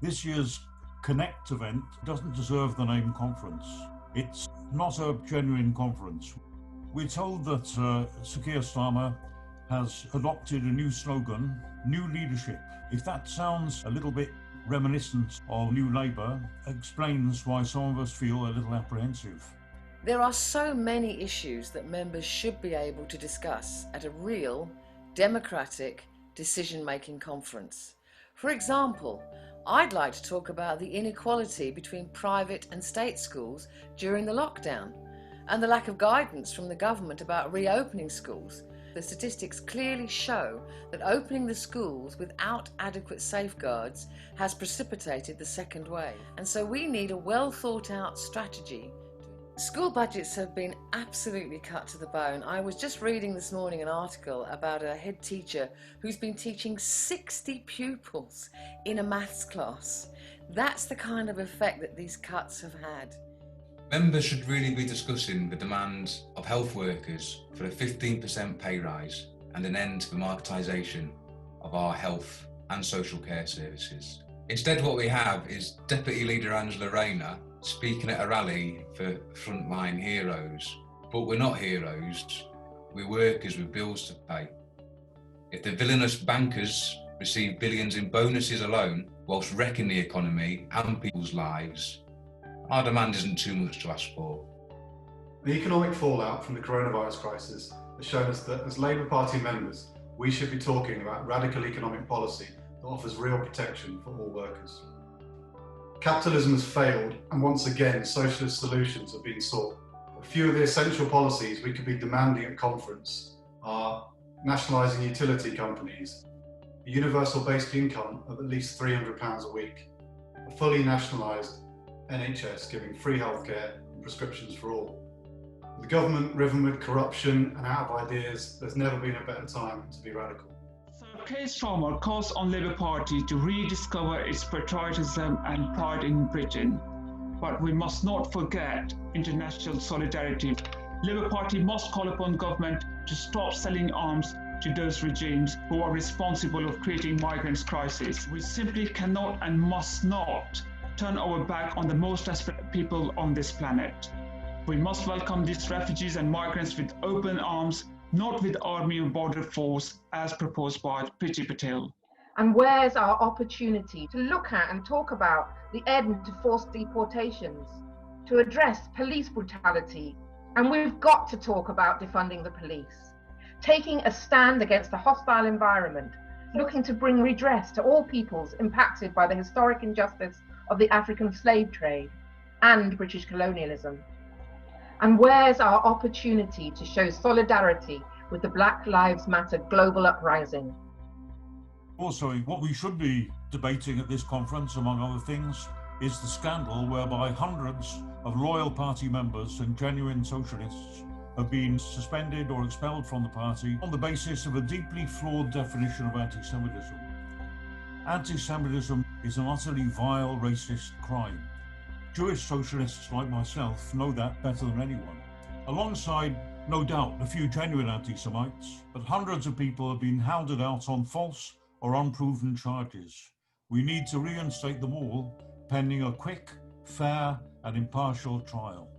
This year's Connect event doesn't deserve the name conference. It's not a genuine conference. We're told that Keir Starmer has adopted a new slogan, New Leadership. If that sounds a little bit reminiscent of New Labour, explains why some of us feel a little apprehensive. There are so many issues that members should be able to discuss at a real, democratic, decision-making conference. For example, I'd like to talk about the inequality between private and state schools during the lockdown and the lack of guidance from the government about reopening schools. The statistics clearly show that opening the schools without adequate safeguards has precipitated the second wave. And so we need a well thought out strategy. School budgets have been absolutely cut to the bone. I was just reading this morning an article about a head teacher who's been teaching 60 pupils in a maths class. That's the kind of effect that these cuts have had. Members should really be discussing the demands of health workers for a 15% pay rise and an end to the marketisation of our health and social care services. Instead, what we have is Deputy Leader Angela Rayner speaking at a rally for frontline heroes. But we're not heroes, we're workers with bills to pay. If the villainous bankers receive billions in bonuses alone, whilst wrecking the economy and people's lives, our demand isn't too much to ask for. The economic fallout from the coronavirus crisis has shown us that as Labour Party members, we should be talking about radical economic policy that offers real protection for all workers. Capitalism has failed, and once again, socialist solutions have been sought. A few of the essential policies we could be demanding at conference are nationalising utility companies, a universal basic income of at least £300 a week, a fully nationalised NHS giving free healthcare and prescriptions for all. With the government riven with corruption and out of ideas, there's never been a better time to be radical. Keir Starmer calls on Labour Party to rediscover its patriotism and pride in Britain. But we must not forget international solidarity. Labour Party must call upon government to stop selling arms to those regimes who are responsible of creating migrants' crisis. We simply cannot and must not turn our back on the most desperate people on this planet. We must welcome these refugees and migrants with open arms, not with army or border force as proposed by Priti Patel. And where's our opportunity to look at and talk about the end to forced deportations, to address police brutality? And we've got to talk about defunding the police, taking a stand against the hostile environment, looking to bring redress to all peoples impacted by the historic injustice of the African slave trade and British colonialism. And where's our opportunity to show solidarity with the Black Lives Matter global uprising? Also, what we should be debating at this conference, among other things, is the scandal whereby hundreds of loyal party members and genuine socialists have been suspended or expelled from the party on the basis of a deeply flawed definition of anti-Semitism. Anti-Semitism is an utterly vile racist crime. Jewish socialists like myself know that better than anyone. Alongside, no doubt, a few genuine anti-Semites, but hundreds of people have been hounded out on false or unproven charges. We need to reinstate them all, pending a quick, fair and impartial trial.